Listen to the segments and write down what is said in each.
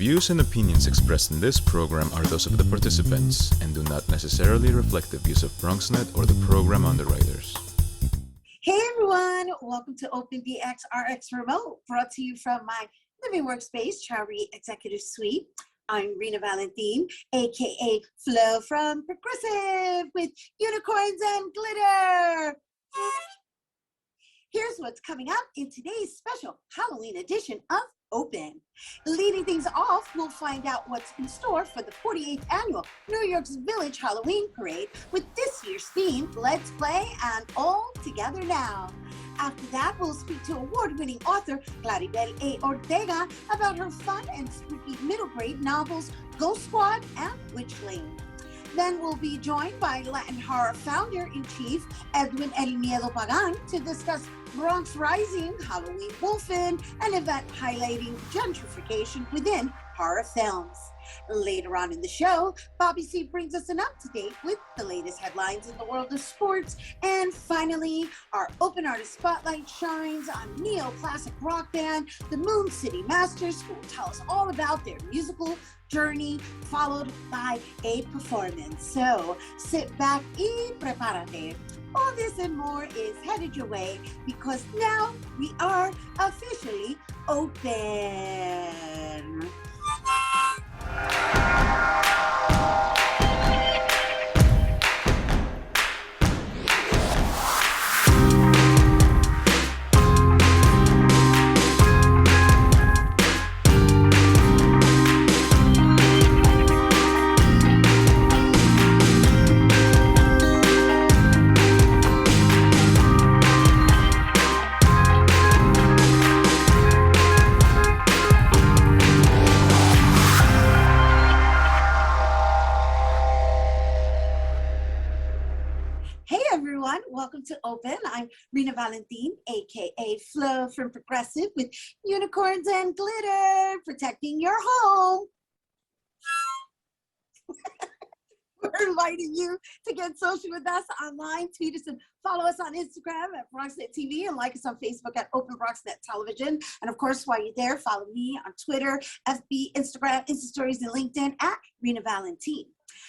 views and opinions expressed in this program are those of the participants and do not necessarily reflect the views of BronxNet or the program underwriters. Hey everyone, welcome to Open BxRx Remote, brought to you from my living workspace, Charity Executive Suite. I'm Rhina Valentin, aka Flo from Progressive with unicorns and glitter. Here's what's coming up in today's special Halloween edition of Open. Leading things off, we'll find out what's in store for the 48th annual New York's Village Halloween Parade with this year's theme, Let's Play and All Together Now. After that, we'll speak to award-winning author Claribel A. Ortega about her fun and spooky middle grade novels, Ghost Squad and Witchlings. Then we'll be joined by Latin horror founder-in-chief Edwin Miedo Pagán to discuss Bronx Rising, Halloween Wolfen, an event highlighting gentrification within horror films. Later on in the show, Bobby C brings us an up-to-date with the latest headlines in the world of sports. And finally, our Open Artist Spotlight shines on neoclassic rock band, the Moon City Masters, who will tell us all about their musical journey, followed by a performance. So sit back y prepárate. All this and more is headed your way because now we are officially open. Welcome to Open. I'm Rhina Valentin, aka Flo from Progressive with unicorns and glitter, protecting your home. We're inviting you to get social with us online. Tweet us and follow us on Instagram at BronxNet TV and like us on Facebook at Open BronxNet Television. And of course, while you're there, follow me on Twitter, FB, Instagram, Insta Stories, and LinkedIn at Rhina Valentin.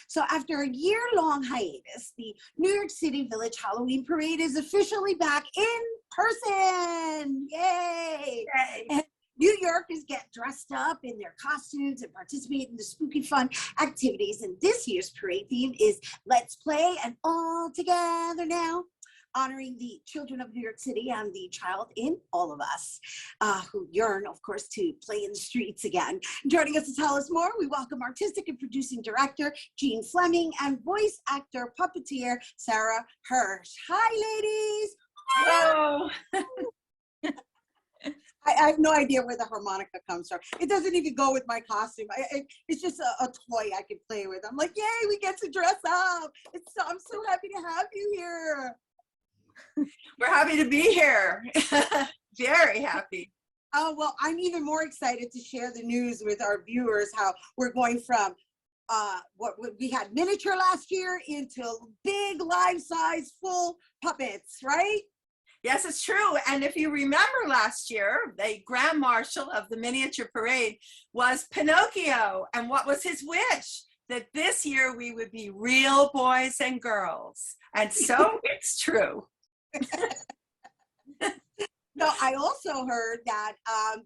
So after a year-long hiatus, the New York City Village Halloween Parade is officially back in person. Yay! And New Yorkers get dressed up in their costumes and participate in the spooky fun activities. And this year's parade theme is Let's Play and All Together Now, honoring the children of New York City and the child in all of us who yearn, of course, to play in the streets again. Joining us to tell us more, we welcome artistic and producing director Jeanne Fleming and voice actor puppeteer Serra Hirsch. Hi, ladies. Hello. I have no idea where the harmonica comes from. It doesn't even go with my costume. It's just a toy I can play with. I'm like, yay, we get to dress up. I'm so happy to have you here. We're happy to be here. Very happy. Oh, well, I'm even more excited to share the news with our viewers, how we're going from what we had miniature last year into big life-size full puppets, right? Yes, it's true. And if you remember last year, the Grand Marshal of the miniature parade was Pinocchio. And what was his wish? That this year we would be real boys and girls. And so it's true. No, I also heard that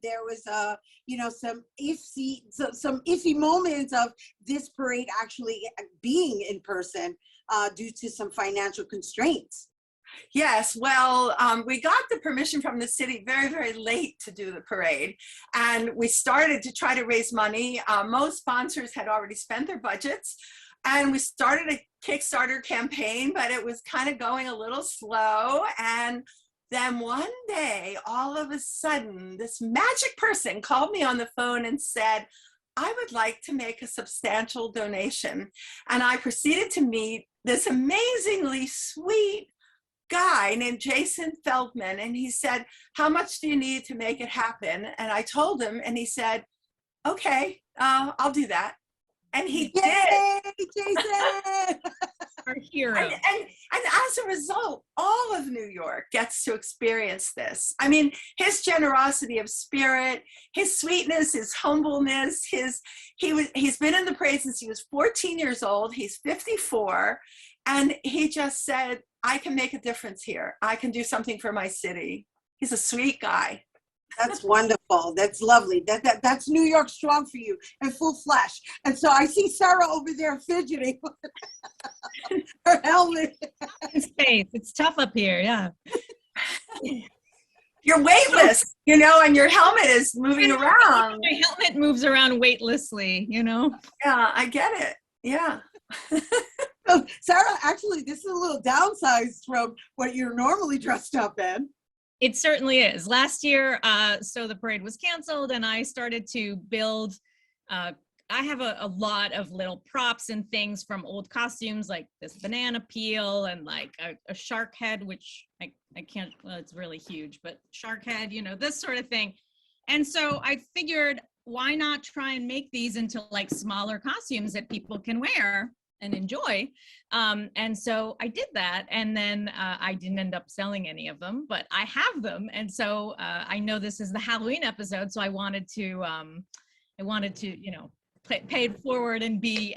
there was some iffy moments of this parade actually being in person due to some financial constraints. Yes, well, we got the permission from the city very, very late to do the parade. And we started to try to raise money. Most sponsors had already spent their budgets. And we started a Kickstarter campaign, but it was kind of going a little slow. And then one day, all of a sudden, this magic person called me on the phone and said, I would like to make a substantial donation. And I proceeded to meet this amazingly sweet guy named Jason Feldman. And he said, how much do you need to make it happen? And I told him, and he said, okay, I'll do that. And he did. Yay, Jason! Our hero. And as a result, all of New York gets to experience this. I mean, his generosity of spirit, his sweetness, his humbleness, he's been in the parade since he was 14 years old. He's 54. And he just said, I can make a difference here. I can do something for my city. He's a sweet guy. That's wonderful. That's lovely. That's New York strong for you in full flesh. And so I see Sarah over there fidgeting with her helmet. In space. It's tough up here. Yeah. You're weightless, you know, and your helmet is moving around. My helmet moves around weightlessly, you know? Yeah, I get it. Yeah. So, Sarah, actually, this is a little downsized from what you're normally dressed up in. It certainly is. Last year, so the parade was canceled and I started to build, I have a lot of little props and things from old costumes, like this banana peel and like a shark head, which I can't, well, it's really huge, but shark head, you know, this sort of thing. And so I figured, why not try and make these into like smaller costumes that people can wear and enjoy. And so I did that. And then I didn't end up selling any of them, but I have them. And so I know this is the Halloween episode. So I wanted to, you know, pay it forward and be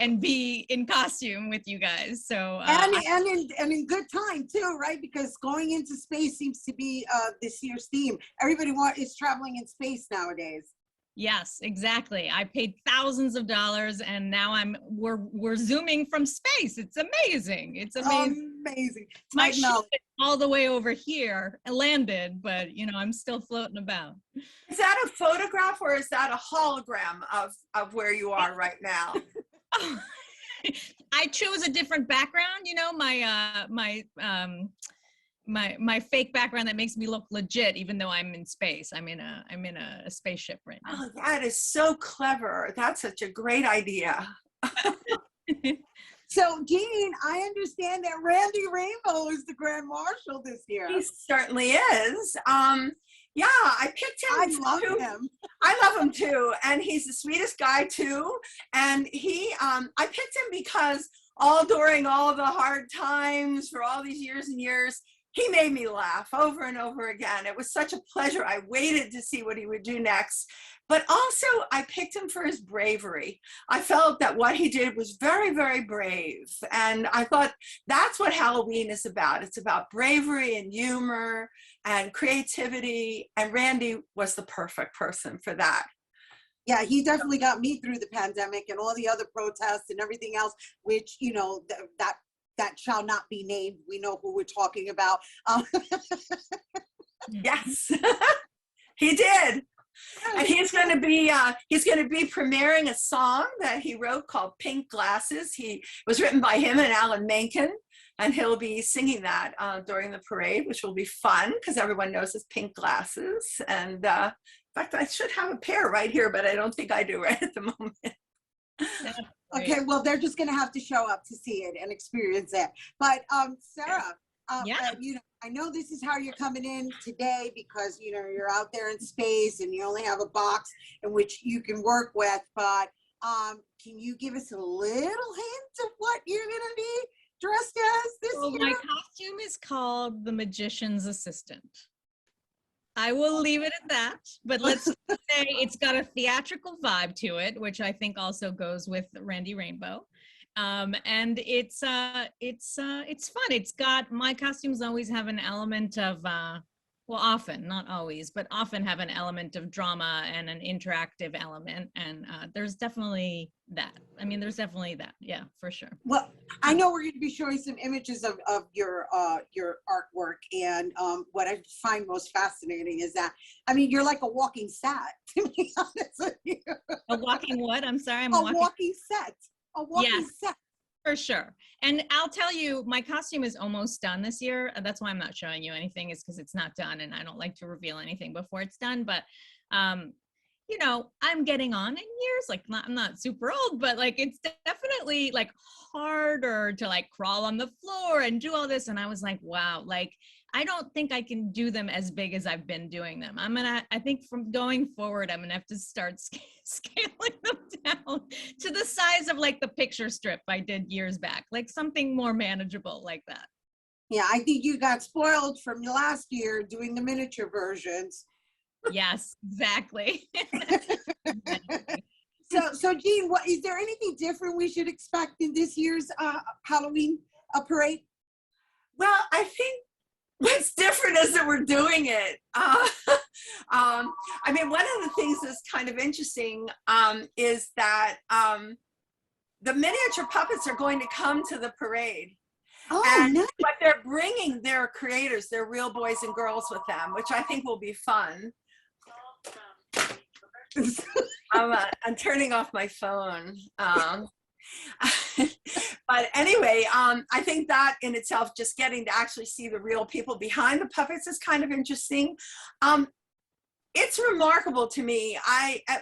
in costume with you guys. So and in good time too, right? Because going into space seems to be this year's theme. Everybody is traveling in space nowadays. Yes, exactly. I paid thousands of dollars and now we're zooming from space. It's amazing. It's amazing. Amazing. My ship is all the way over here landed, but you know, I'm still floating about. Is that a photograph or is that a hologram of where you are right now? I chose a different background, you know, my fake background that makes me look legit, even though I'm in space. I'm in a spaceship right now. Oh, that is so clever. That's such a great idea. So, Jeanne, I understand that Randy Rainbow is the Grand Marshal this year. He certainly is. Yeah, I picked him. I love him. I love him too, and he's the sweetest guy too. And I picked him because during all the hard times for all these years and years, he made me laugh over and over again. It was such a pleasure. I waited to see what he would do next. But also, I picked him for his bravery. I felt that what he did was very, very brave. And I thought that's what Halloween is about. It's about bravery and humor and creativity. And Randy was the perfect person for that. Yeah, he definitely got me through the pandemic and all the other protests and everything else, which, you know, that shall not be named. We know who we're talking about. Yes, he did. And he's going to be premiering a song that he wrote called Pink Glasses. It was written by him and Alan Menken, and he'll be singing that during the parade, which will be fun because everyone knows his pink glasses. And in fact, I should have a pair right here, but I don't think I do right at the moment. Okay, well, they're just going to have to show up to see it and experience it. But Sarah, you know, I know this is how you're coming in today because, you know, you're out there in space and you only have a box in which you can work with. But can you give us a little hint of what you're going to be dressed as this year? My costume is called The Magician's Assistant. I will leave it at that, but let's say it's got a theatrical vibe to it, which I think also goes with Randy Rainbow. And it's fun. It's got, my costumes always have an element of, well, often, not always, but often have an element of drama and an interactive element. And there's definitely that. I mean, there's definitely that. Yeah, for sure. Well, I know we're going to be showing some images of your artwork. And what I find most fascinating is that, I mean, you're like a walking set, to be honest with you. A walking what? I'm sorry. A walking set. A walking set. For sure. And I'll tell you, my costume is almost done this year. That's why I'm not showing you anything, is because it's not done and I don't like to reveal anything before it's done. But, you know, I'm getting on in years. Like, I'm not super old, but like, it's definitely like harder to like crawl on the floor and do all this. And I was like, wow, like I don't think I can do them as big as I've been doing them. I think from going forward, I'm gonna have to start scaling them down to the size of like the picture strip I did years back, like something more manageable like that. Yeah, I think you got spoiled from last year doing the miniature versions. Yes, exactly. So Jeanne, what is there anything different we should expect in this year's Halloween parade? Well, I think what's different is that we're doing it. I mean, one of the things that's kind of interesting is that the miniature puppets are going to come to the parade. Oh, and nice. but they're bringing their creators, their real boys and girls with them, which I think will be fun. I'm turning off my phone. But anyway, I think that in itself, just getting to actually see the real people behind the puppets is kind of interesting. It's remarkable to me.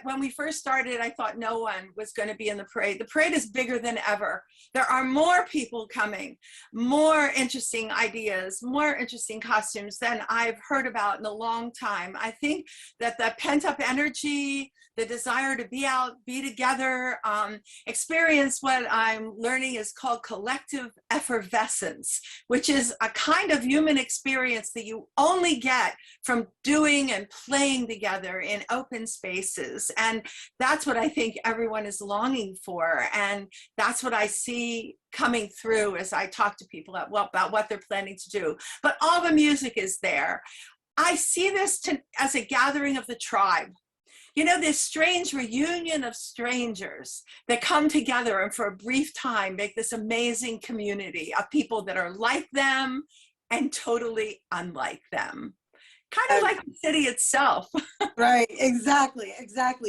When we first started, I thought no one was going to be in the parade. The parade is bigger than ever. There are more people coming, more interesting ideas, more interesting costumes than I've heard about in a long time. I think that the pent-up energy, the desire to be out, be together, experience what I'm learning is called collective effervescence, which is a kind of human experience that you only get from doing and playing together in open spaces. And that's what I think everyone is longing for. And that's what I see coming through as I talk to people about what they're planning to do. But all the music is there. I see this as a gathering of the tribe. You know, this strange reunion of strangers that come together and for a brief time make this amazing community of people that are like them and totally unlike them. Kind of like the city itself. Right, exactly.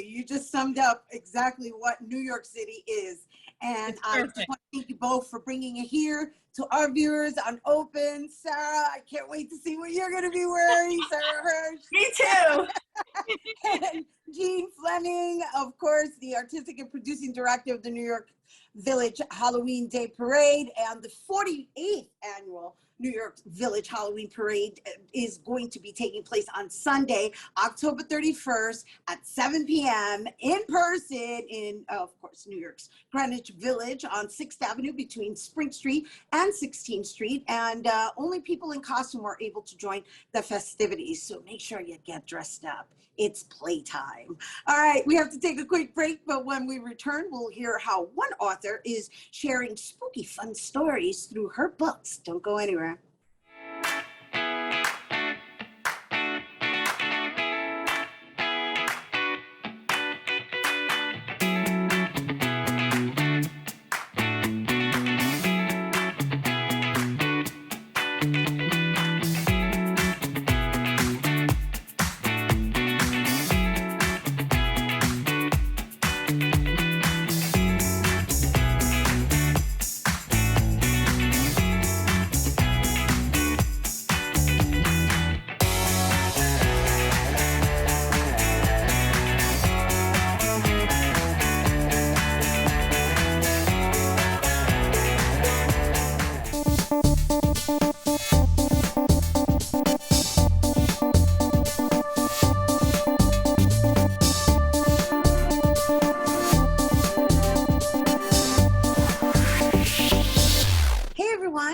You just summed up exactly what New York City is. And I just want to thank you both for bringing it here to our viewers on Open. Sarah, I can't wait to see what you're going to be wearing, Serra Hirsch. Me too. And Jeanne Fleming, of course, the artistic and producing director of the New York Village Halloween Day Parade, and the 48th annual New York Village Halloween Parade is going to be taking place on Sunday, October 31st at 7 p.m. in person in, of course, New York's Greenwich Village on 6th Avenue between Spring Street and 16th Street. And only people in costume are able to join the festivities. So make sure you get dressed up. It's playtime. All right, we have to take a quick break, but when we return, we'll hear how one author is sharing spooky fun stories through her books. Don't go anywhere.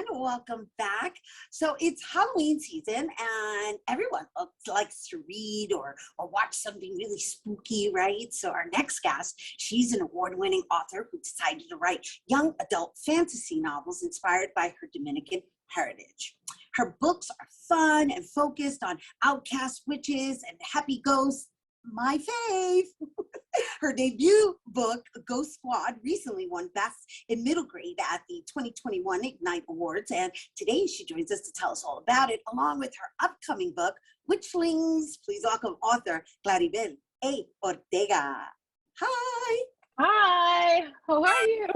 Welcome back. So it's Halloween season and everyone likes to read or watch something really spooky, right? So our next guest, she's an award-winning author who decided to write young adult fantasy novels inspired by her Dominican heritage. Her books are fun and focused on outcast witches and happy ghosts. My fave. Her debut book, Ghost Squad, recently won Best in Middle Grade at the 2021 Ignite Awards, and today she joins us to tell us all about it, along with her upcoming book, Witchlings. Please welcome author Claribel A. Ortega. Hi. Hi, how are you?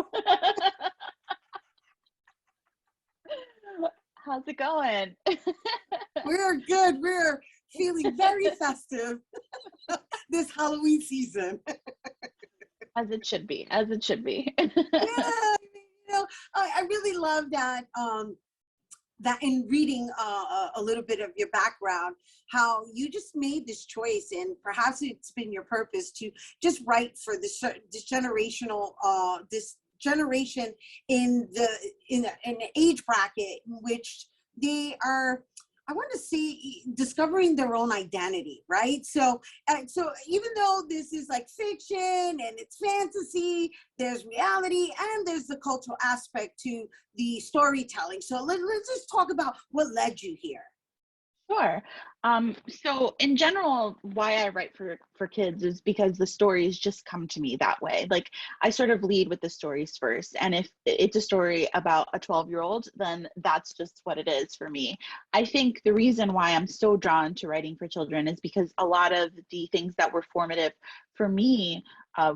How's it going? We're good. We're feeling very festive this Halloween season. As it should be, as it should be. Yeah, you know, I really love that that in reading a little bit of your background, how you just made this choice, and perhaps it's been your purpose to just write for this generational, this generation in an age bracket in which they are, I want to see, discovering their own identity, right? So even though this is like fiction and it's fantasy, there's reality and there's the cultural aspect to the storytelling. So let's just talk about what led you here. Sure. So in general, why I write for kids is because the stories just come to me that way. Like, I sort of lead with the stories first. And if it's a story about a 12-year-old, then that's just what it is for me. I think the reason why I'm so drawn to writing for children is because a lot of the things that were formative for me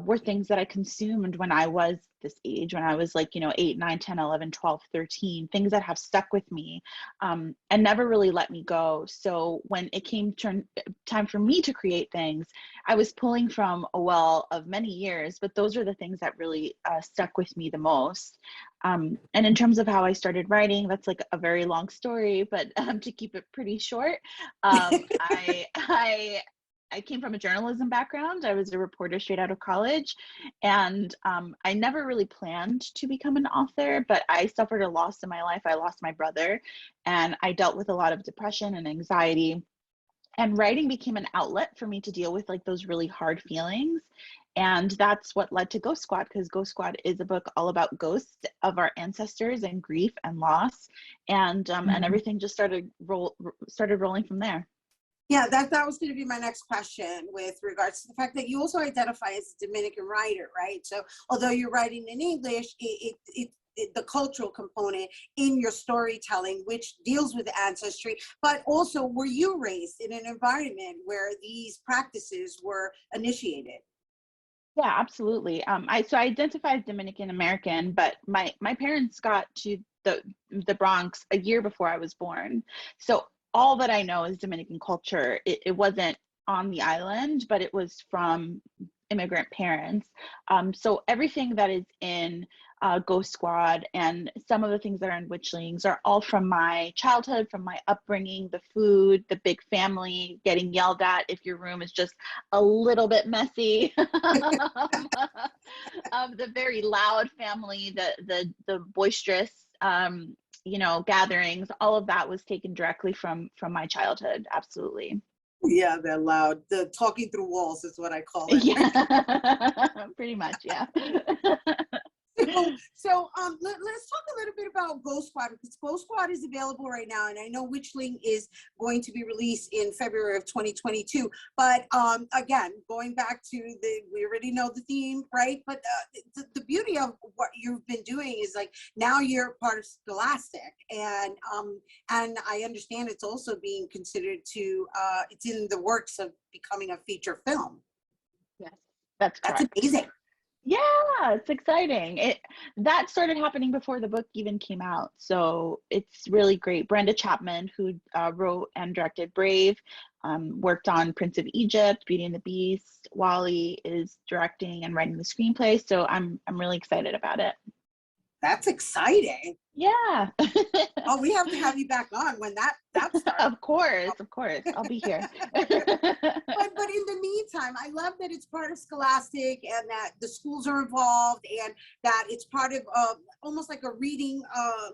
were things that I consumed when I was this age, when I was like, 8, 9, 10, 11, 12, 13, things that have stuck with me and never really let me go. So when it came time for me to create things, I was pulling from a well of many years, but those are the things that really stuck with me the most. And in terms of how I started writing, that's like a very long story, but to keep it pretty short, I came from a journalism background. I was a reporter straight out of college, and I never really planned to become an author, but I suffered a loss in my life. I lost my brother, and I dealt with a lot of depression and anxiety, and writing became an outlet for me to deal with like those really hard feelings. And that's what led to Ghost Squad, because Ghost Squad is a book all about ghosts of our ancestors and grief and loss, and everything just started rolling from there. Yeah, that was going to be my next question with regards to the fact that you also identify as a Dominican writer, right? So although you're writing in English, the cultural component in your storytelling, which deals with ancestry, but also were you raised in an environment where these practices were initiated? Yeah, absolutely. So I identify as Dominican American, but my parents got to the Bronx a year before I was born. So all that I know is Dominican culture. It wasn't on the island, but it was from immigrant parents. So everything that is in Ghost Squad and some of the things that are in Witchlings are all from my childhood, from my upbringing, the food, the big family, getting yelled at if your room is just a little bit messy, the very loud family, the boisterous gatherings. All of that was taken directly from my childhood. Absolutely. Yeah, they're loud. The talking through walls is what I call it. Yeah, pretty much. Yeah. So let's talk a little bit about Ghost Squad, because Ghost Squad is available right now, and I know Witchling is going to be released in February of 2022. But again, going back to we already know the theme, right? But the beauty of what you've been doing is like now you're part of Scholastic, and I understand it's also being considered to it's in the works of becoming a feature film. Yes, that's correct. That's amazing. Yeah, it's exciting. That started happening before the book even came out, so it's really great. Brenda Chapman, who wrote and directed Brave, worked on Prince of Egypt, Beauty and the Beast. Wally is directing and writing the screenplay, so I'm really excited about it. That's exciting. Yeah. Oh, we have to have you back on when that starts. Of course, I'll be here. But in the meantime, I love that it's part of Scholastic and that the schools are involved and that it's part of almost like a reading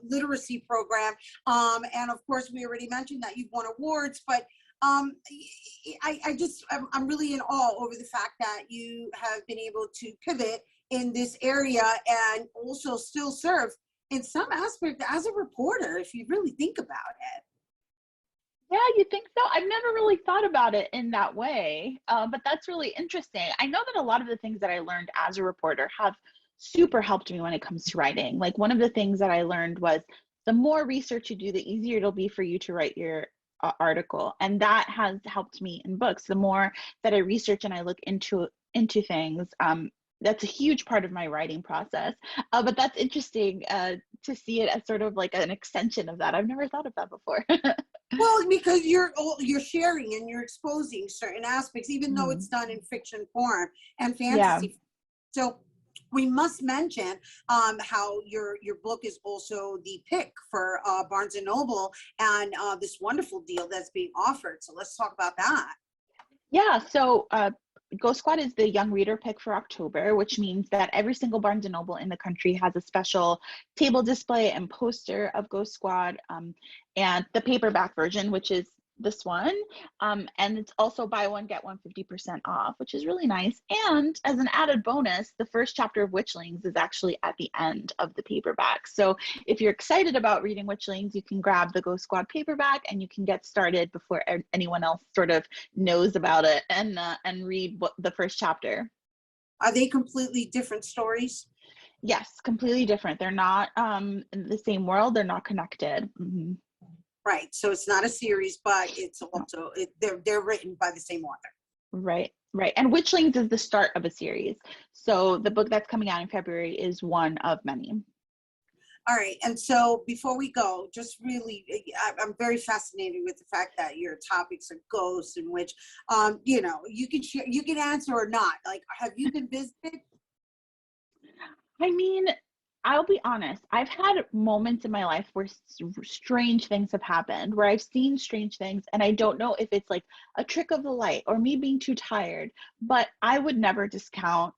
literacy program. And of course, we already mentioned that you've won awards, but I'm really in awe over the fact that you have been able to pivot in this area and also still serve in some aspect as a reporter, if you really think about it. Yeah, you think so? I've never really thought about it in that way, but that's really interesting. I know that a lot of the things that I learned as a reporter have super helped me when it comes to writing. Like, one of the things that I learned was the more research you do, the easier it'll be for you to write your article. And that has helped me in books. The more that I research and I look into things, that's a huge part of my writing process. But that's interesting to see it as sort of like an extension of that. I've never thought of that before. Well, because you're sharing and you're exposing certain aspects, even though it's done in fiction form and fantasy. Yeah. So We must mention how your book is also the pick for Barnes and Noble and this wonderful deal that's being offered. So let's talk about that. Yeah, so Ghost Squad is the young reader pick for October, which means that every single Barnes and Noble in the country has a special table display and poster of Ghost Squad, and the paperback version, which is this one, and it's also buy one get one 50% off, which is really nice. And as an added bonus, the first chapter of Witchlings is actually at the end of the paperback. So if you're excited about reading Witchlings, you can grab the Ghost Squad paperback and you can get started before anyone else sort of knows about it, and read the first chapter. Are they completely different stories? Yes, completely different. They're not in the same world. They're not connected. Mm-hmm. Right. So it's not a series, but it's also they're written by the same author. Right. And Witchlings is the start of a series. So the book that's coming out in February is one of many. All right. And so before we go, just really, I'm very fascinated with the fact that your topics are ghosts, in which, you can share, you can answer or not. Like, have you been visited? I mean, I'll be honest, I've had moments in my life where strange things have happened, where I've seen strange things, and I don't know if it's like a trick of the light or me being too tired, but I would never discount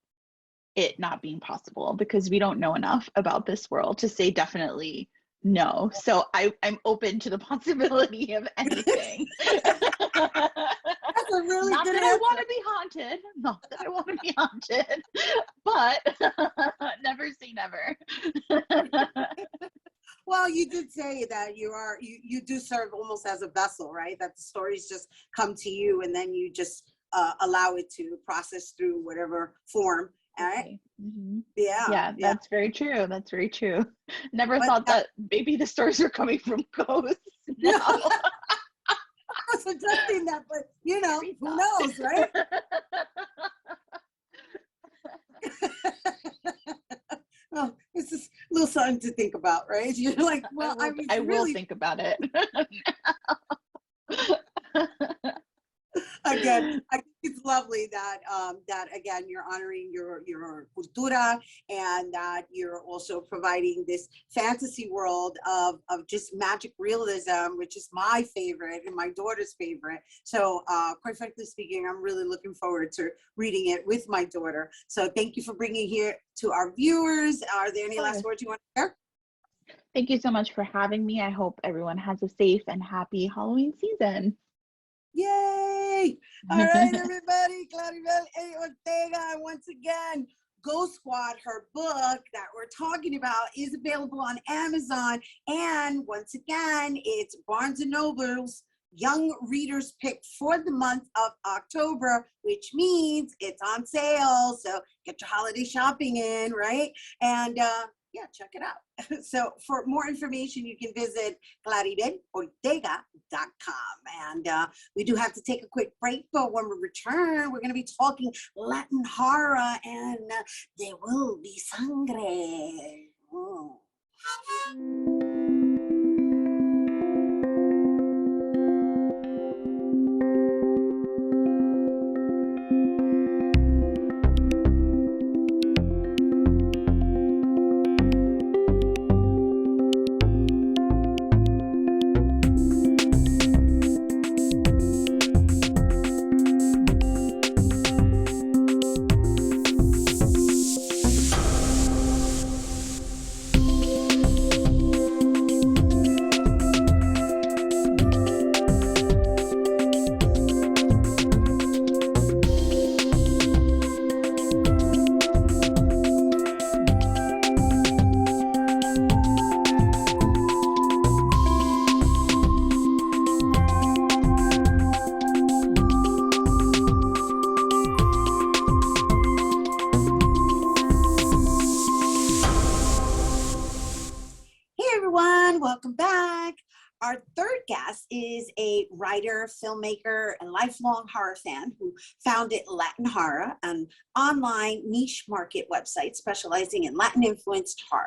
it not being possible, because we don't know enough about this world to say definitely no. So I'm open to the possibility of anything. That's a really not good that answer. I want to be haunted. Not that I want to be haunted, but never say never. Well, you did say that you do serve almost as a vessel, right? That the stories just come to you and then you just allow it to process through whatever form. All right. Mm-hmm. Yeah. That's very true. That's very true. Never thought that maybe the stories were coming from ghosts. No. I was suggesting that, but who knows, right? Well, it's just a little something to think about, right? You're like, well, I will think about it. Again, I think it's lovely that that again you're honoring your cultura, and that you're also providing this fantasy world of just magic realism, which is my favorite and my daughter's favorite. So quite frankly speaking, I'm really looking forward to reading it with my daughter. So thank you for bringing here to our viewers. Are there any last words you want to share? Thank you so much for having me. I hope everyone has a safe and happy Halloween season. Yay! All right, everybody, Claribel A. Ortega, once again, Ghost Squad, her book that we're talking about, is available on Amazon. And once again, it's Barnes & Noble's Young Readers Pick for the month of October, which means it's on sale. So get your holiday shopping in, right? And yeah, check it out. So for more information, you can visit claribelortega.com. And we do have to take a quick break, but when we return, we're going to be talking Latin horror, and there will be sangre. Oh. Welcome back. Our third guest is a writer, filmmaker, and lifelong horror fan who founded Latin Horror, an online niche market website specializing in Latin-influenced horror.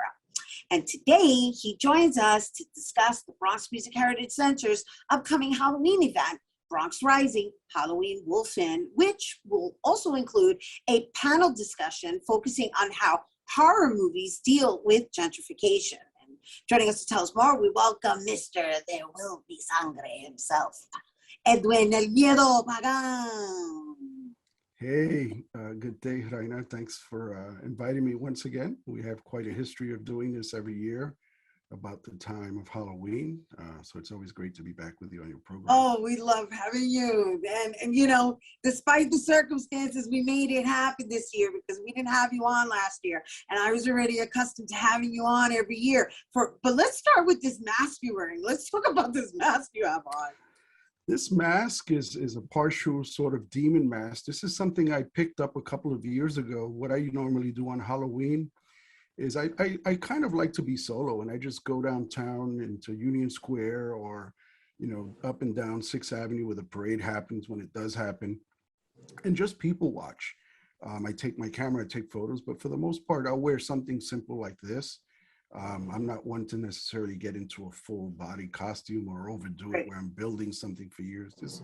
And today he joins us to discuss the Bronx Music Heritage Center's upcoming Halloween event, Bronx Rising, Halloween Wolfen, which will also include a panel discussion focusing on how horror movies deal with gentrification. And joining us to tell us more, we welcome Mr. There Will Be Sangre himself, Edwin El Miedo Pagán. Hey, good day, Rhina. Thanks for inviting me once again. We have quite a history of doing this every year about the time of Halloween. So it's always great to be back with you on your program. Oh, we love having you. And you know, despite the circumstances, we made it happen this year because we didn't have you on last year. And I was already accustomed to having you on every year. But let's start with this mask you're wearing. Let's talk about this mask you have on. This mask is a partial sort of demon mask. This is something I picked up a couple of years ago. What I normally do on Halloween is I kind of like to be solo, and I just go downtown into Union Square or, you know, up and down 6th Avenue where the parade happens when it does happen, and just people watch. I take my camera, I take photos, but for the most part, I'll wear something simple like this. I'm not one to necessarily get into a full body costume or overdo it where I'm building something for years. This is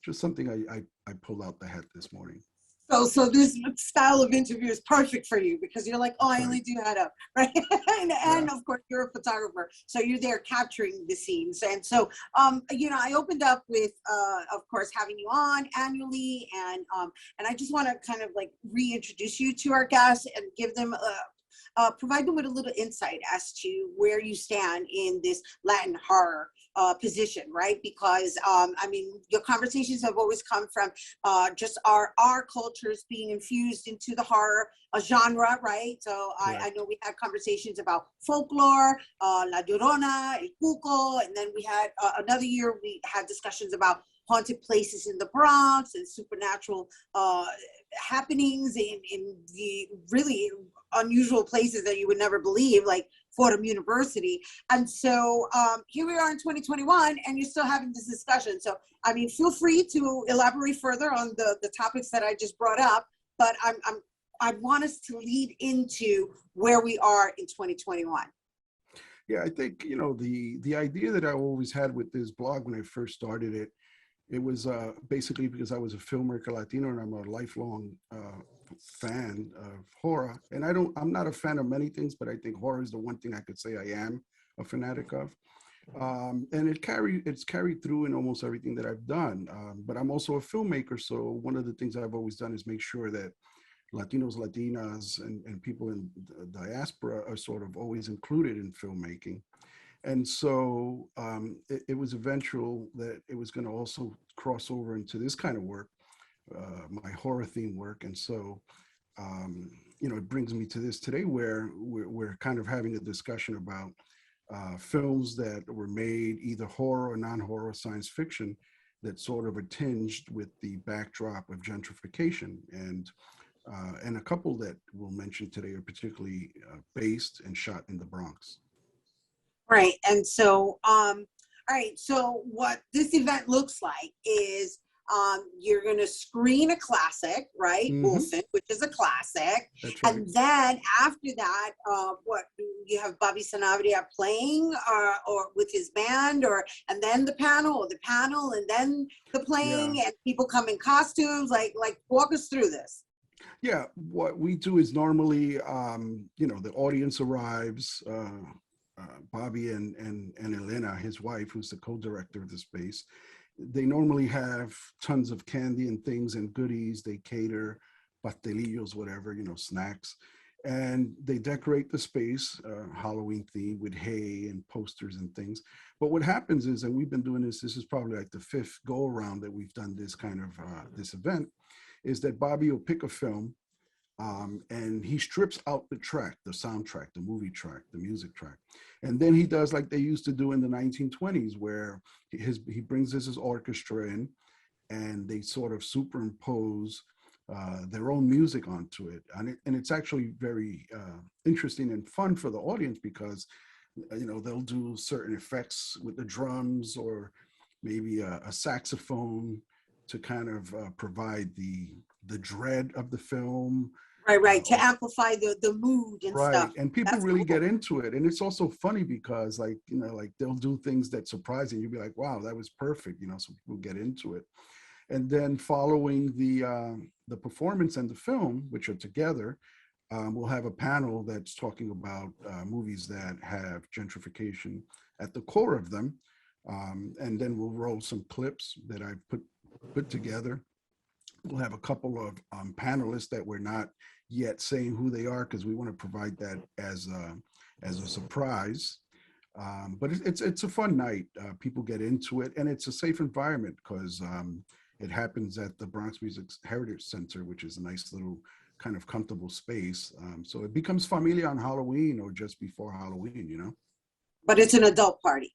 just something I pulled out the hat this morning. So this style of interview is perfect for you because you're like, oh, I only do that up, right? and of course, you're a photographer, so you're there capturing the scenes. And so, you know, I opened up with, of course, having you on annually, and I just want to kind of like reintroduce you to our guests and give them provide them with a little insight as to where you stand in this Latin horror position, right? Because I mean, your conversations have always come from just our cultures being infused into the horror genre, right? So I know we had conversations about folklore, La Llorona, El Cuco, and then we had another year we had discussions about haunted places in the Bronx and supernatural happenings in the really unusual places that you would never believe, like Fordham University. And so here we are in 2021, and you're still having this discussion. So, I mean, feel free to elaborate further on the topics that I just brought up, but I want us to lead into where we are in 2021. Yeah, I think, you know, the idea that I always had with this blog when I first started it, it was basically because I was a filmmaker Latino and I'm a lifelong fan of horror. And I'm not a fan of many things, but I think horror is the one thing I could say I am a fanatic of. And it's carried through in almost everything that I've done. But I'm also a filmmaker. So one of the things I've always done is make sure that Latinos, Latinas, and people in the diaspora are sort of always included in filmmaking. And so it was eventual that it was going to also cross over into this kind of work, my horror theme work. And so, you know, it brings me to this today where we're kind of having a discussion about films that were made either horror or non-horror science fiction that sort of are tinged with the backdrop of gentrification. And a couple that we'll mention today are particularly based and shot in the Bronx. Right. And so, all right. So what this event looks like is you're going to screen a classic, right? Wolfen, which is a classic. That's right. And then after that, what you have Bobby Sanabria playing or with his band and then the panel and then the playing and people come in costumes, like walk us through this. Yeah, what we do is normally, you know, the audience arrives, Bobby and Elena, his wife, who's the co-director of the space, they normally have tons of candy and things and goodies. They cater pastelillos, whatever, you know, snacks. And they decorate the space, Halloween theme with hay and posters and things. But what happens is, and we've been doing this is probably like the 5th go around that we've done this kind of, this event, is that Bobby will pick a film and he strips out the track, the soundtrack, the movie track, the music track. And then he does like they used to do in the 1920s, where he brings his orchestra in and they sort of superimpose their own music onto it. And it's actually very interesting and fun for the audience because, you know, they'll do certain effects with the drums or maybe a saxophone to kind of provide the dread of the film. Right, to amplify the mood and stuff. And people really get into it. And it's also funny because, like, you know, like they'll do things that surprise you. You'll be like, wow, that was perfect, you know, so people get into it. And then following the performance and the film, which are together, we'll have a panel that's talking about movies that have gentrification at the core of them. And then we'll roll some clips that I've put together. We'll have a couple of panelists that we're not yet saying who they are because we want to provide that as a surprise. But it's a fun night. People get into it, and it's a safe environment because it happens at the Bronx Music Heritage Center, which is a nice little kind of comfortable space. So it becomes familiar on Halloween or just before Halloween, you know? But it's an adult party.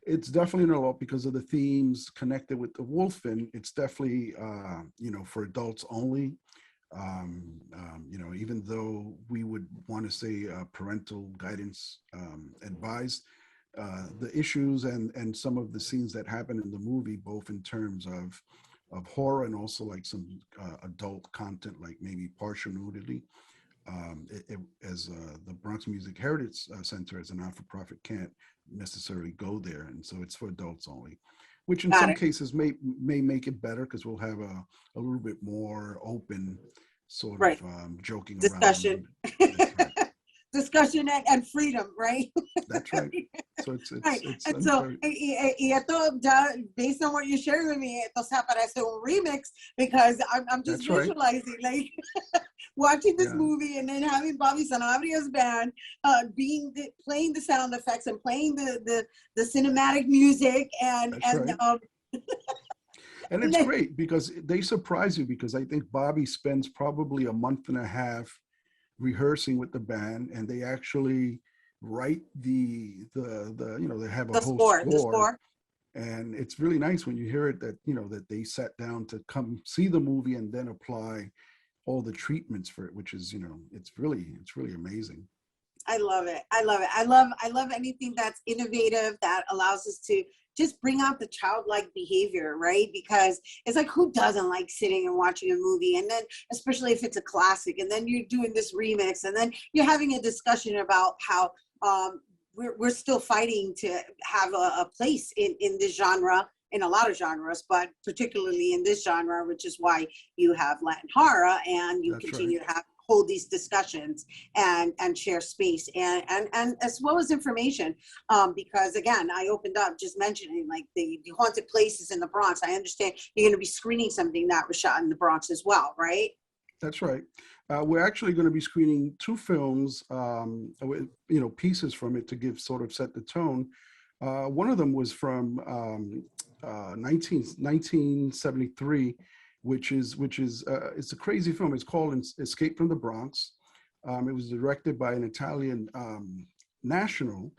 It's definitely an adult because of the themes connected with the Wolfen. It's definitely, for adults only. Even though we would want to say parental guidance advised, the issues and some of the scenes that happen in the movie, both in terms of horror and also like some adult content, like maybe partial nudity, as the Bronx Music Heritage Center as a not-for-profit can't necessarily go there, and so it's for adults only, which in some cases may make it better because we'll have a little bit more open sort of joking discussion around. Discussion and freedom, right? That's right. So it's right. And so, esto ya, based on what you're sharing with me, esto se aparece un remix because I'm just visualizing like watching this movie and then having Bobby Sanabria's band playing the sound effects and playing the cinematic music and and it's great because they surprise you because I think Bobby spends probably a month and a half rehearsing with the band, and they actually write they have a whole score, and it's really nice when you hear it that that they sat down to come see the movie and then apply all the treatments for it, which is it's really amazing. I love it. I love anything that's innovative that allows us to just bring out the childlike behavior, right? Because it's like, who doesn't like sitting and watching a movie? And then, especially if it's a classic, and then you're doing this remix, and then you're having a discussion about how we're still fighting to have a place in this genre, in a lot of genres, but particularly in this genre, which is why you have Latin horror and you continue to hold these discussions and share space and as well as information, because again, I opened up just mentioning like the haunted places in the Bronx. I understand you're going to be screening something that was shot in the Bronx as well, right? That's right. We're actually going to be screening two films, pieces from it to set the tone. One of them was from 1973, which is it's a crazy film. It's called Escape from the Bronx. It was directed by an Italian national,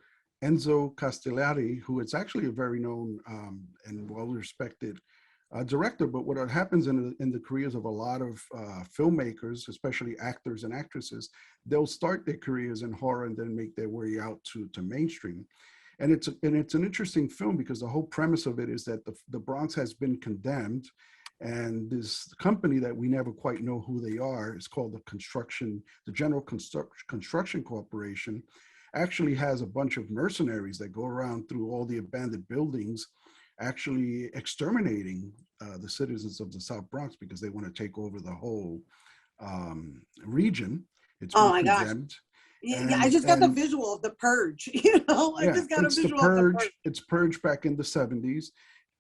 Enzo Castellari, who is actually a very known and well-respected director. But what happens in the careers of a lot of filmmakers, especially actors and actresses, they'll start their careers in horror and then make their way out to mainstream. And it's an interesting film because the whole premise of it is that the Bronx has been condemned, and this company that we never quite know who they are is called the General Construction Corporation, actually has a bunch of mercenaries that go around through all the abandoned buildings, actually exterminating the citizens of the South Bronx because they want to take over the whole region. It's been condemned. Yeah, I just got the visual of the Purge. I just got a visual of the Purge. It's Purge back in the 70s,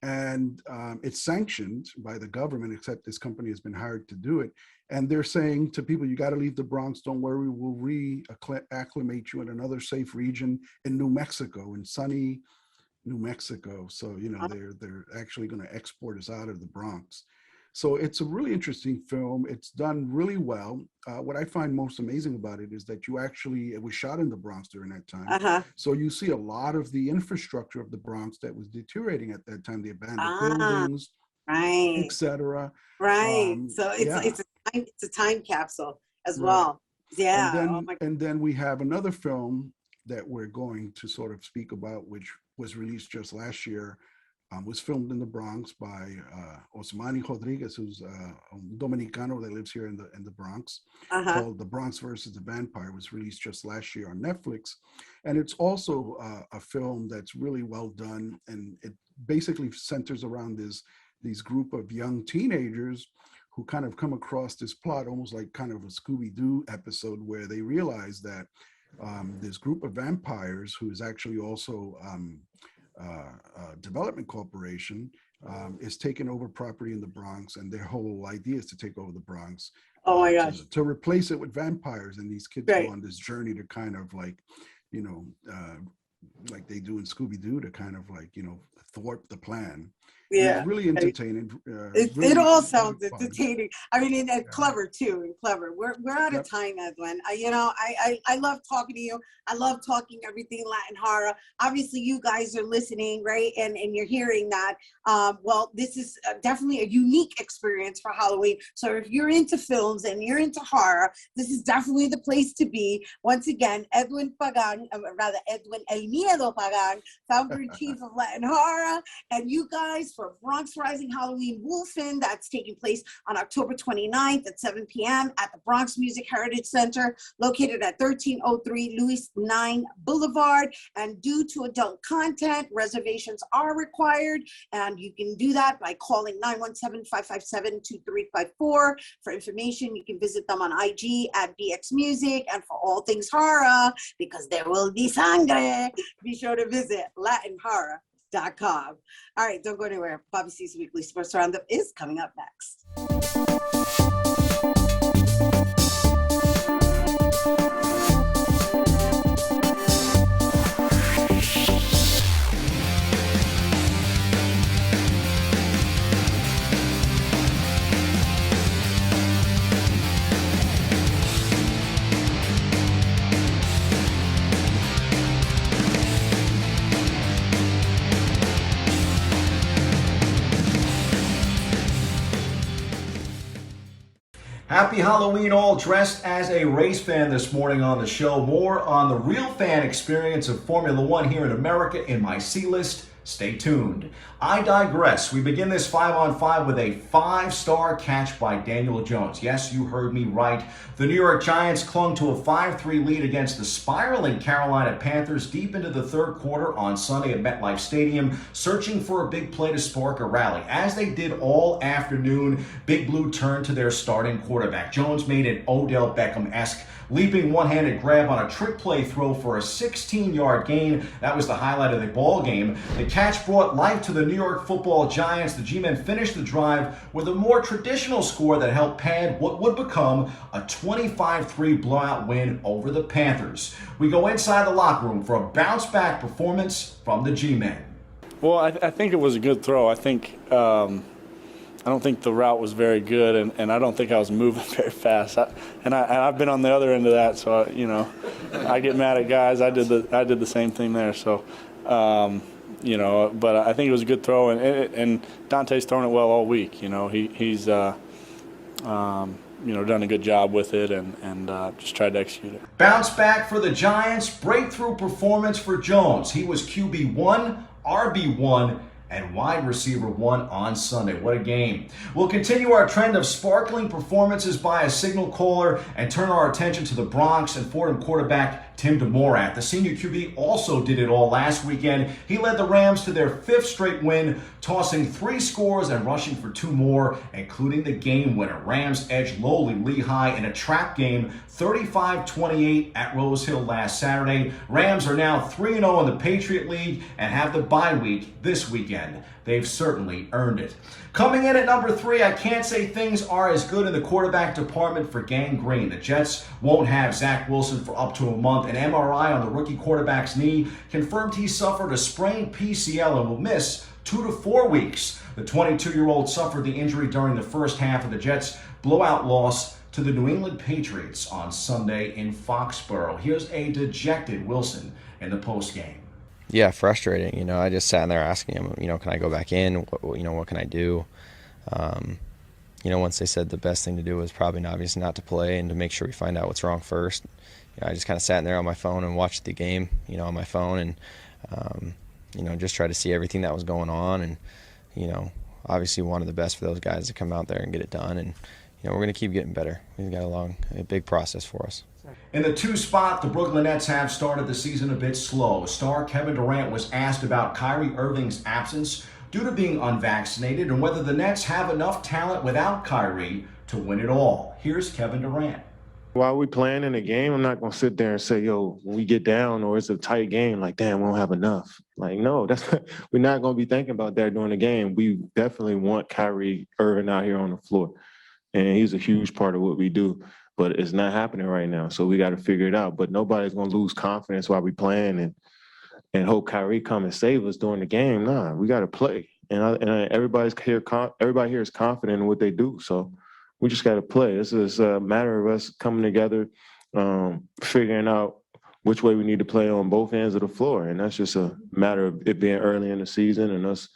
and it's sanctioned by the government, except this company has been hired to do it. And they're saying to people, you got to leave the Bronx. Don't worry, we'll reacclimate you in another safe region in New Mexico, in sunny New Mexico. So they're actually going to export us out of the Bronx. So it's a really interesting film. It's done really well. What I find most amazing about it is that it was shot in the Bronx during that time. So you see a lot of the infrastructure of the Bronx that was deteriorating at that time, the abandoned buildings, etc. Right. So it's a time capsule as well. Yeah. And then we have another film that we're going to sort of speak about, which was released just last year. Was filmed in the Bronx by Osmani Rodriguez, who's a Dominicano that lives here in the Bronx, called The Bronx versus the Vampire. Was released just last year on Netflix. And it's also a film that's really well done. And it basically centers around these group of young teenagers who kind of come across this plot, almost like kind of a Scooby-Doo episode, where they realize that this group of vampires, who is actually also a development corporation, is taking over property in the Bronx, and their whole idea is to take over the Bronx. Oh my gosh. To replace it with vampires, and these kids Right. go on this journey to kind of like, like they do in Scooby-Doo, to kind of like, thwart the plan. And Yeah. it's really entertaining. It really, all really sounds fun. entertaining. I mean, and clever too, and clever. We're out of Yep. time, Edwin. I love talking to you. I love talking everything Latin horror. Obviously, you guys are listening, right? And you're hearing that. Well, this is definitely a unique experience for Halloween. So if you're into films and you're into horror, this is definitely the place to be. Once again, Edwin Pagán, rather Edwin El Miedo Pagán, founder and chief of Latin horror, and you guys for Bronx Rising Halloween Wolfen, that's taking place on October 29th at 7 p.m. at the Bronx Music Heritage Center, located at 1303 Louis 9 Boulevard. And due to adult content, reservations are required, and you can do that by calling 917-557-2354. For information, you can visit them on IG at BX Music, and for all things horror, because there will be sangre, be sure to visit LatinHorror.com. All right, don't go anywhere. Bobby C's Weekly Sports Roundup is coming up next. Happy Halloween, all dressed as a race fan this morning on the show. More on the real fan experience of Formula One here in America in my C-list. Stay tuned. I digress. We begin this 5-on-5 with a 5-star catch by Daniel Jones. Yes, you heard me right. The New York Giants clung to a 5-3 lead against the spiraling Carolina Panthers deep into the third quarter on Sunday at MetLife Stadium, searching for a big play to spark a rally. As they did all afternoon, Big Blue turned to their starting quarterback. Jones made an Odell Beckham-esque leaping one-handed grab on a trick play throw for a 16-yard gain. That was the highlight of the ball game. The catch brought life to the New York Football Giants. The G-men finished the drive with a more traditional score that helped pad what would become a 25-3 blowout win over the Panthers. We go inside the locker room for a bounce-back performance from the G-men. Well, I think it was a good throw. I don't think the route was very good, and I don't think I was moving very fast. I've been on the other end of that, so I get mad at guys. I did the same thing there. So, but I think it was a good throw, and Dante's thrown it well all week. He's done a good job with it, and just tried to execute it. Bounce back for the Giants. Breakthrough performance for Jones. He was QB1, RB1, and wide receiver 1 on Sunday. What a game. We'll continue our trend of sparkling performances by a signal caller and turn our attention to the Bronx and Fordham quarterback Tim DeMorat. The senior QB also did it all last weekend. He led the Rams to their 5th straight win, tossing 3 scores and rushing for 2 more, including the game winner. Rams edged lowly Lehigh in a trap game, 35-28 at Rose Hill last Saturday. Rams are now 3-0 in the Patriot League and have the bye week this weekend. They've certainly earned it. Coming in at number 3, I can't say things are as good in the quarterback department for Gang Green. The Jets won't have Zach Wilson for up to a month. An MRI on the rookie quarterback's knee confirmed he suffered a sprained PCL and will miss 2 to 4 weeks. The 22-year-old suffered the injury during the first half of the Jets' blowout loss to the New England Patriots on Sunday in Foxborough. Here's a dejected Wilson in the postgame. Yeah, frustrating. I just sat in there asking him, can I go back in? What can I do? Once they said the best thing to do was probably obviously not to play and to make sure we find out what's wrong first. I just kind of sat in there on my phone and watched the game, on my phone and, just try to see everything that was going on. And, obviously wanted the best for those guys to come out there and get it done. And, we're going to keep getting better. We've got a big process for us. In the 2 spot, the Brooklyn Nets have started the season a bit slow. Star Kevin Durant was asked about Kyrie Irving's absence due to being unvaccinated and whether the Nets have enough talent without Kyrie to win it all. Here's Kevin Durant. While we playing in a game, I'm not going to sit there and say, yo, when we get down or it's a tight game, like, damn, we don't have enough. Like, no, we're not going to be thinking about that during the game. We definitely want Kyrie Irving out here on the floor. And he's a huge part of what we do. But it's not happening right now, so we got to figure it out. But nobody's going to lose confidence while we playing and hope Kyrie come and save us during the game. Nah, we got to play. And everybody here is confident in what they do, so we just got to play. This is a matter of us coming together, figuring out which way we need to play on both ends of the floor. And that's just a matter of it being early in the season and us,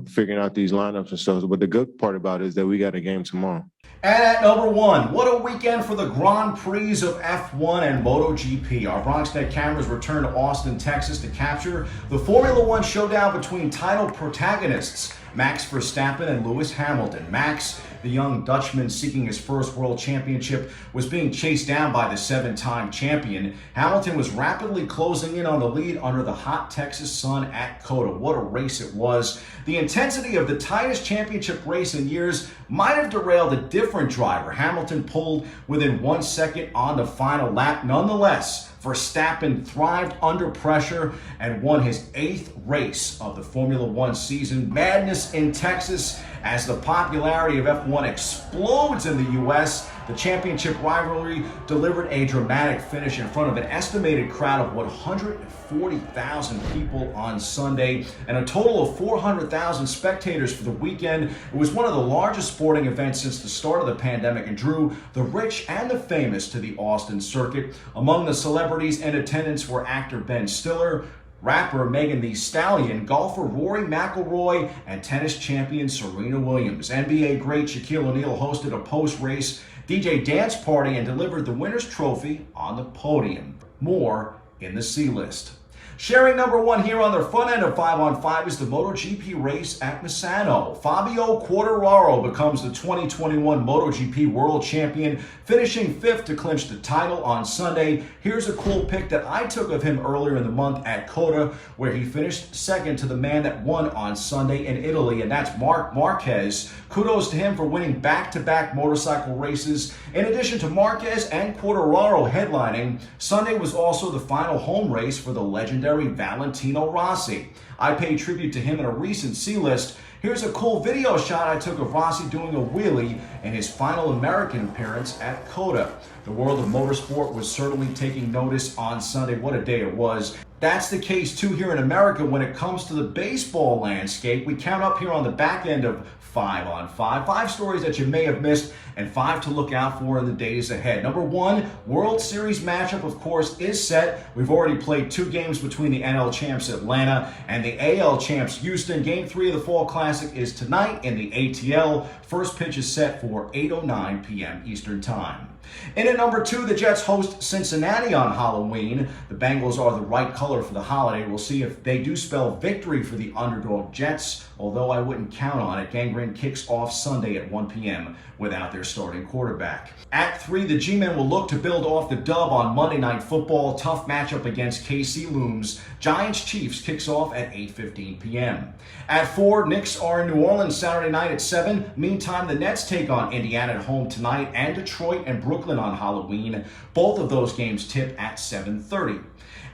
figuring out these lineups and stuff. But the good part about it is that we got a game tomorrow. And at number 1, what a weekend for the Grand Prix of F1 and MotoGP. Our BronxNet cameras return to Austin, Texas to capture the Formula One showdown between title protagonists Max Verstappen and Lewis Hamilton. Max, the young Dutchman seeking his first world championship, was being chased down by the 7-time champion. Hamilton was rapidly closing in on the lead under the hot Texas sun at COTA. What a race it was. The intensity of the tightest championship race in years might have derailed a different driver. Hamilton pulled within 1 second on the final lap. Nonetheless, Verstappen thrived under pressure and won his 8th race of the Formula One season. Madness in Texas as the popularity of F1 explodes in the U.S. The championship rivalry delivered a dramatic finish in front of an estimated crowd of 140,000 people on Sunday and a total of 400,000 spectators for the weekend. It was one of the largest sporting events since the start of the pandemic and drew the rich and the famous to the Austin circuit. Among the celebrities in attendance were actor Ben Stiller, rapper Megan Thee Stallion, golfer Rory McIlroy, and tennis champion Serena Williams. NBA great Shaquille O'Neal hosted a post-race DJ dance party and delivered the winner's trophy on the podium. More in the C-list. Sharing number 1 here on their front end of 5 on 5 is the MotoGP race at Misano. Fabio Quartararo becomes the 2021 MotoGP World Champion, finishing 5th to clinch the title on Sunday. Here's a cool pic that I took of him earlier in the month at COTA, where he finished 2nd to the man that won on Sunday in Italy, and that's Marc Marquez. Kudos to him for winning back-to-back motorcycle races. In addition to Marquez and Quartararo headlining, Sunday was also the final home race for the legendary Valentino Rossi. I paid tribute to him in a recent C-list. Here's a cool video shot I took of Rossi doing a wheelie in his final American appearance at COTA. The world of motorsport was certainly taking notice on Sunday. What a day it was. That's the case too here in America when it comes to the baseball landscape. We count up here on the back end of 5 on 5. 5 stories that you may have missed and 5 to look out for in the days ahead. Number 1, World Series matchup, of course, is set. We've already played 2 games between the NL champs Atlanta and the AL champs Houston. Game 3 of the Fall Classic is tonight in the ATL. First pitch is set for 8:09 p.m. Eastern Time. In at number 2, the Jets host Cincinnati on Halloween. The Bengals are the right color for the holiday. We'll see if they do spell victory for the underdog Jets, although I wouldn't count on it. Gangrene kicks off Sunday at 1 p.m. without their starting quarterback. At 3, the G-Men will look to build off the dub on Monday Night Football. Tough matchup against KC looms. Giants-Chiefs kicks off at 8:15 p.m. At 4, Knicks are in New Orleans Saturday night at 7. Meantime, the Nets take on Indiana at home tonight, and Detroit and Brooklyn on Halloween. Both of those games tip at 7:30.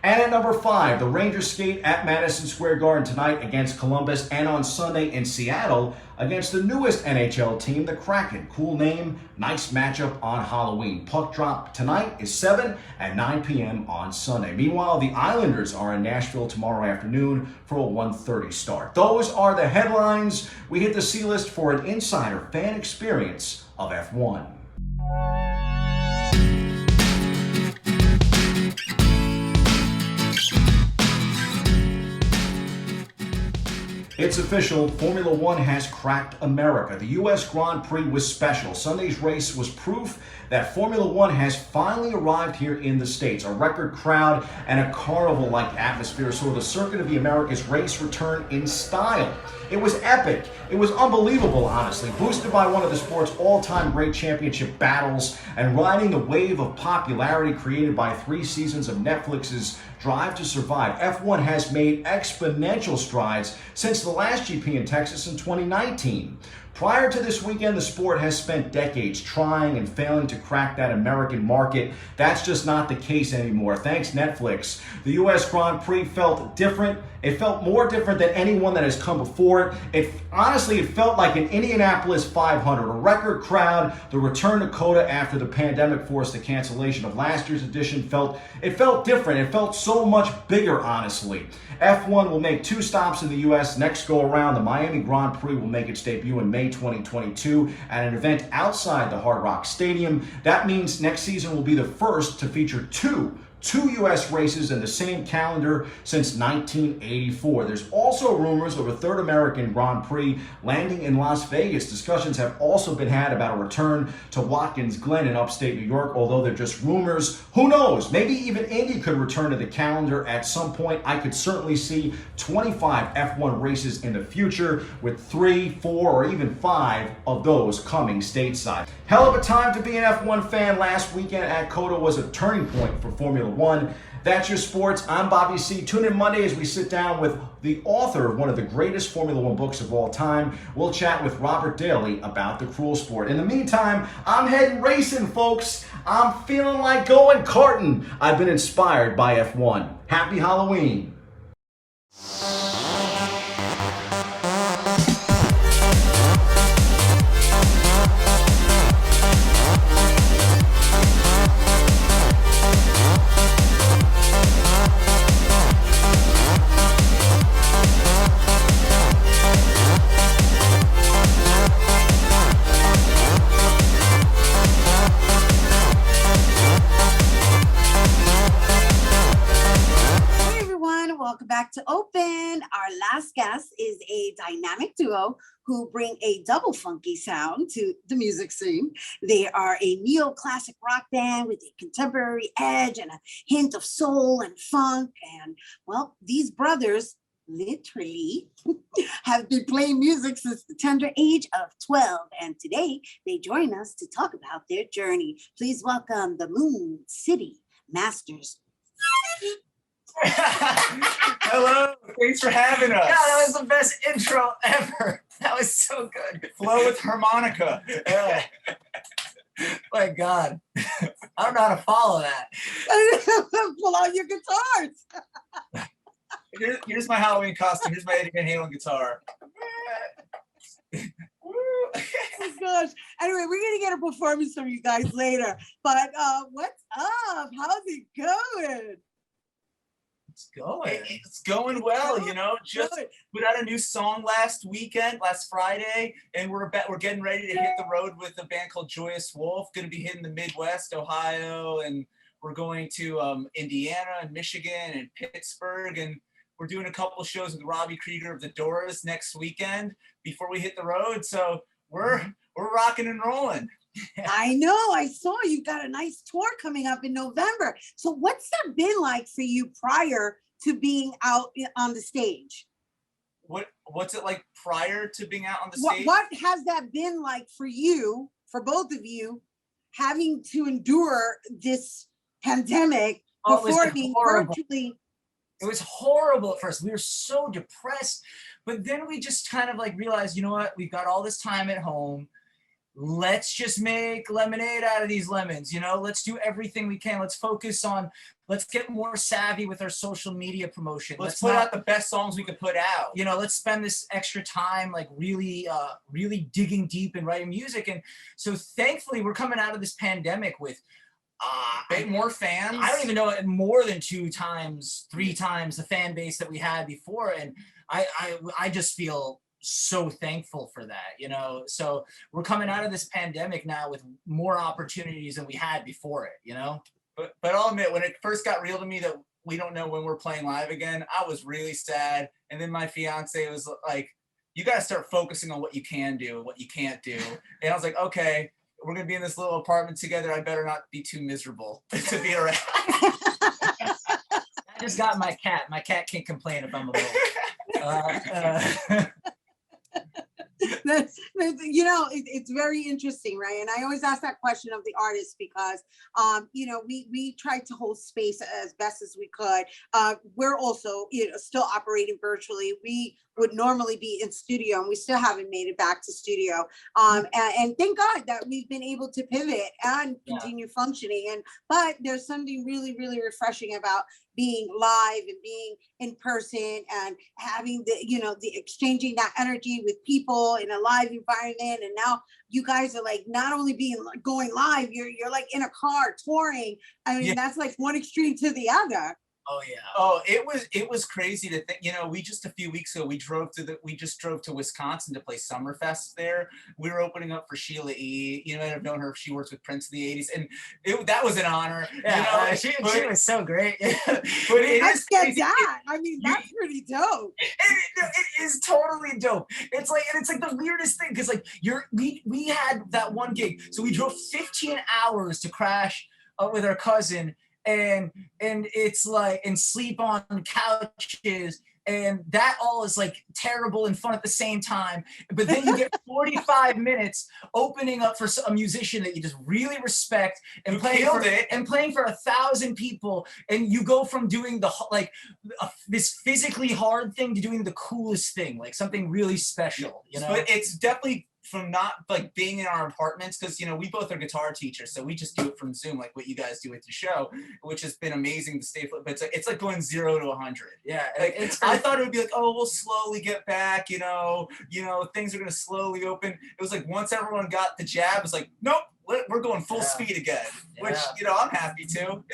And at number 5, the Rangers skate at Madison Square Garden tonight against Columbus, and on Sunday in Seattle against the newest NHL team, the Kraken. Cool name, nice matchup on Halloween. Puck drop tonight is 7 at 9 p.m. on Sunday. Meanwhile, the Islanders are in Nashville tomorrow afternoon for a 1:30 start. Those are the headlines. We hit the C-list for an insider fan experience of F1. It's official, Formula One has cracked America. The U.S. Grand Prix was special. Sunday's race was proof that Formula One has finally arrived here in the States. A record crowd and a carnival-like atmosphere saw the Circuit of the Americas race return in style. It was epic. It was unbelievable, honestly, boosted by one of the sport's all-time great championship battles and riding the wave of popularity created by 3 seasons of Netflix's Drive to Survive. F1 has made exponential strides since the last GP in Texas in 2019. Prior to this weekend, the sport has spent decades trying and failing to crack that American market. That's just not the case anymore. Thanks Netflix. The US Grand Prix felt different. It felt more different than anyone that has come before it. Honestly, it felt like an Indianapolis 500, a record crowd. The return to COTA after the pandemic forced the cancellation of last year's edition felt different. It felt so much bigger, honestly. F1 will make 2 stops in the US next go around. The Miami Grand Prix will make its debut in May 2022 at an event outside the Hard Rock Stadium. That means next season will be the first to feature two U.S. races in the same calendar since 1984. There's also rumors of a third American Grand Prix landing in Las Vegas. Discussions have also been had about a return to Watkins Glen in upstate New York, although they're just rumors. Who knows? Maybe even Indy could return to the calendar at some point. I could certainly see 25 F1 races in the future, with 3, 4, or even 5 of those coming stateside. Hell of a time to be an F1 fan. Last weekend at COTA was a turning point for Formula One. That's your sports. I'm Bobby C. Tune in Monday as we sit down with the author of one of the greatest Formula One books of all time. We'll chat with Robert Daly about the cruel sport. In the meantime, I'm heading racing, folks. I'm feeling like going karting. I've been inspired by F1. Happy Halloween. Welcome back to Open. Our last guest is a dynamic duo who bring a double funky sound to the music scene. They are a neo-classic rock band with a contemporary edge and a hint of soul and funk. And well, these brothers literally have been playing music since the tender age of 12. And today they join us to talk about their journey. Please welcome the Moon City Masters. Hello, thanks for having us. Yeah, that was the best intro ever. That was so good. Flow with harmonica. My God, I don't know how to follow that. Pull out your guitars. Here's my Halloween costume. Here's my Eddie Van Halen guitar. Oh my gosh. Anyway, we're gonna get a performance from you guys later. But what's up? How's it going? It's going well, you know. Just put out a new song last Friday, and we're getting ready to hit the road with a band called Joyous Wolf. Going to be hitting the Midwest, Ohio, and we're going to Indiana and Michigan and Pittsburgh, and we're doing a couple of shows with Robbie Krieger of the Doors next weekend before we hit the road. So we're rocking and rolling. I know. I saw you got a nice tour coming up in November. So what's that been like for you prior to being out on the stage? What's it like prior to being out on the stage? What has that been like for you, for both of you, having to endure this pandemic before being virtually? It was horrible at first. We were so depressed, but then we just kind of like realized, you know what? We've got all this time at home. Let's just make lemonade out of these lemons, you know, let's do everything we can. Let's get more savvy with our social media promotion. Let's put out the best songs we could put out. You know, let's spend this extra time like really digging deep and writing music. And so thankfully we're coming out of this pandemic with more fans. I don't even know, more than 2 times, 3 times the fan base that we had before. And I just feel so thankful for that, you know. So we're coming out of this pandemic now with more opportunities than we had before it, you know. But I'll admit, when it first got real to me that we don't know when we're playing live again, I was really sad. And then my fiance was like, you got to start focusing on what you can do and what you can't do. And I was like, okay, we're gonna be in this little apartment together. I better not be too miserable to be around. I just got my cat. My cat can't complain if I'm alone. You know, it's very interesting, right? And I always ask that question of the artists because, you know, we tried to hold space as best as we could. We're also, you know, still operating virtually. We would normally be in studio, and we still haven't made it back to studio. And thank God that we've been able to pivot and continue functioning. But there's something really, really refreshing about being live and being in person and having the, you know, the exchanging that energy with people in a live environment. And now you guys are like not only going live, you're like in a car touring. I mean, that's like one extreme to the other. Oh yeah. Oh, it was crazy to think. You know, we just a few weeks ago we drove to Wisconsin to play Summerfest there. We were opening up for Sheila E. You know, I've known her. She works with Prince in the '80s, and that was an honor. Yeah, you know, she was so great. But it is crazy. That. I mean, that's pretty dope. It is totally dope. It's like the weirdest thing because like we had that one gig, so we drove 15 hours to crash with our cousin. And it's like, and sleep on couches, and that all is like terrible and fun at the same time. But then you get 45 minutes opening up for a musician that you just really respect and playing for 1,000 people, and you go from doing this physically hard thing to doing the coolest thing, like something really special. You know, but it's definitely from not like being in our apartments, because you know we both are guitar teachers, so we just do it from Zoom like what you guys do with the show, which has been amazing to stay. But it's like going 0 to 100. Yeah, like I thought it would be like, oh, we'll slowly get back. You know, things are gonna slowly open. It was like once everyone got the jab, it's like nope. We're going full speed again, which you know I'm happy to.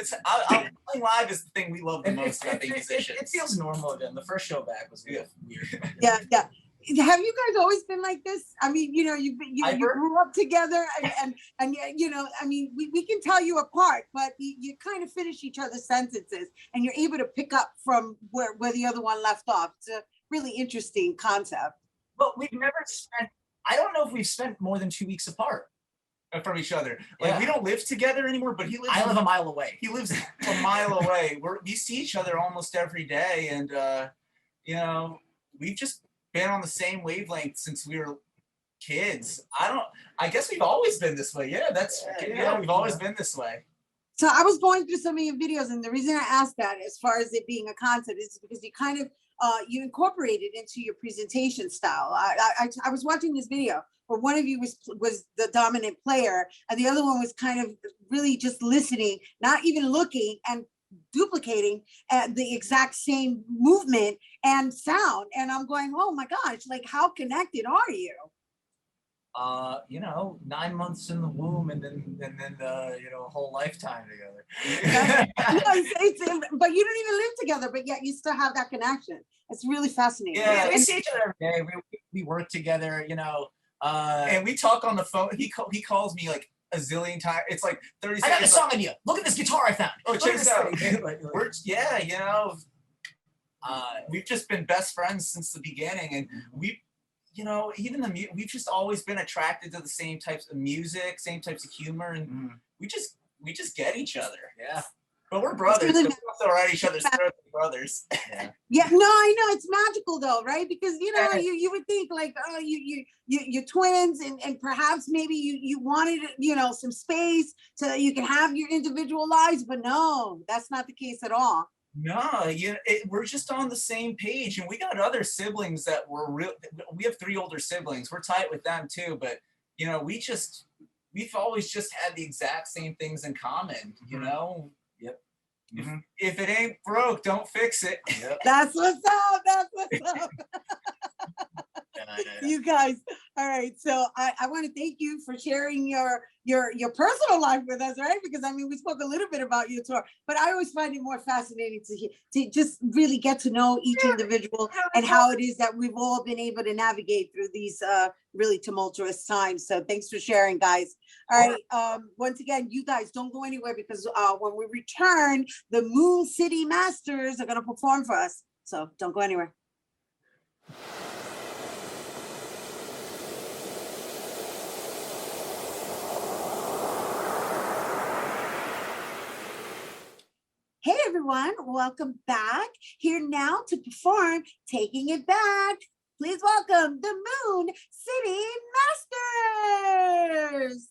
Playing live is the thing we love the most about being musicians. It feels normal again. The first show back was weird. Yeah. Have you guys always been like this? I mean, you know, you grew up together, and you know, I mean, we can tell you apart, but you kind of finish each other's sentences, and you're able to pick up from where the other one left off. It's a really interesting concept. But we've never spent. I don't know if we've spent more than 2 weeks apart from each other. Like we don't live together anymore, but I live a mile away. He lives a mile away. We see each other almost every day, and you know, we've just been on the same wavelength since we were kids. I guess we've always been this way. Yeah, we've always been this way. So I was going through some of your videos, and the reason I asked that, as far as it being a concept, is because you kind of you incorporate it into your presentation style. I was watching this video where one of you was the dominant player, and the other one was kind of really just listening, not even looking, and duplicating the exact same movement and sound. And I'm going, oh my gosh, like how connected are you? You know, 9 months in the womb, and then you know, a whole lifetime together. But you don't even live together, but yet you still have that connection. It's really fascinating. Yeah, we see each other every day. We work together, you know. And we talk on the phone. He calls me like a zillion times. It's like 30 seconds. I got a song idea. Look at this guitar I found. Oh, check this out. You know, we've just been best friends since the beginning, and you know, even we've just always been attracted to the same types of music, same types of humor, and we just get each other. Yeah. But we're brothers. Really so we're at each other's throats, brothers. Yeah, no, I know it's magical though, right? Because you know, you would think like, oh, you're twins, and perhaps maybe you wanted, you know, some space so that you can have your individual lives, but no, that's not the case at all. No, we're just on the same page, and we got other siblings that were real. We have 3 older siblings. We're tight with them too, but you know, we've always just had the exact same things in common. You know. Yep. If it ain't broke, don't fix it. Yep. That's what's up. You guys, all right. So I want to thank you for sharing your personal life with us, right? Because I mean, we spoke a little bit about your tour, but I always find it more fascinating to just really get to know each individual and how it is that we've all been able to navigate through these really tumultuous times. So thanks for sharing, guys. All right. Once again, you guys don't go anywhere, because when we return, the Moon City Masters are going to perform for us. So don't go anywhere. Hey everyone, welcome back. Here now to perform Taking It Back. Please welcome the Moon City Masters.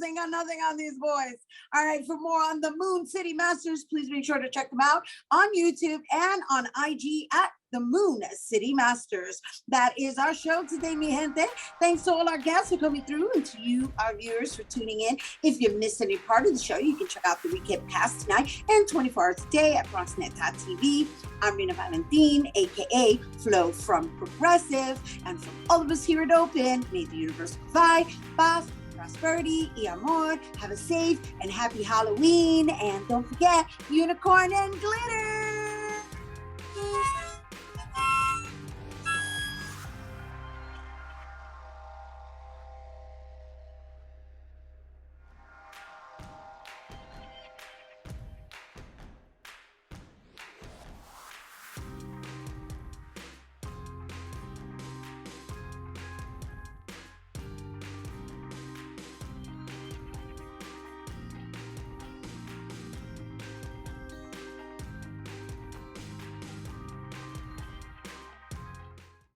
Ain't got nothing on these boys. All right, for more on the Moon City Masters, please make sure to check them out on YouTube and on IG at the Moon City Masters. That is our show today, mi gente. Thanks to all our guests for coming through and to you, our viewers, for tuning in. If you missed any part of the show, you can check out the recap cast tonight and 24 hours a day at BronxNet.tv. I'm Rhina Valentin, aka Flo from Progressive, and from all of us here at Open, may the universe provide paz, prosperity, y amor. Have a safe and happy Halloween, and don't forget unicorn and glitter.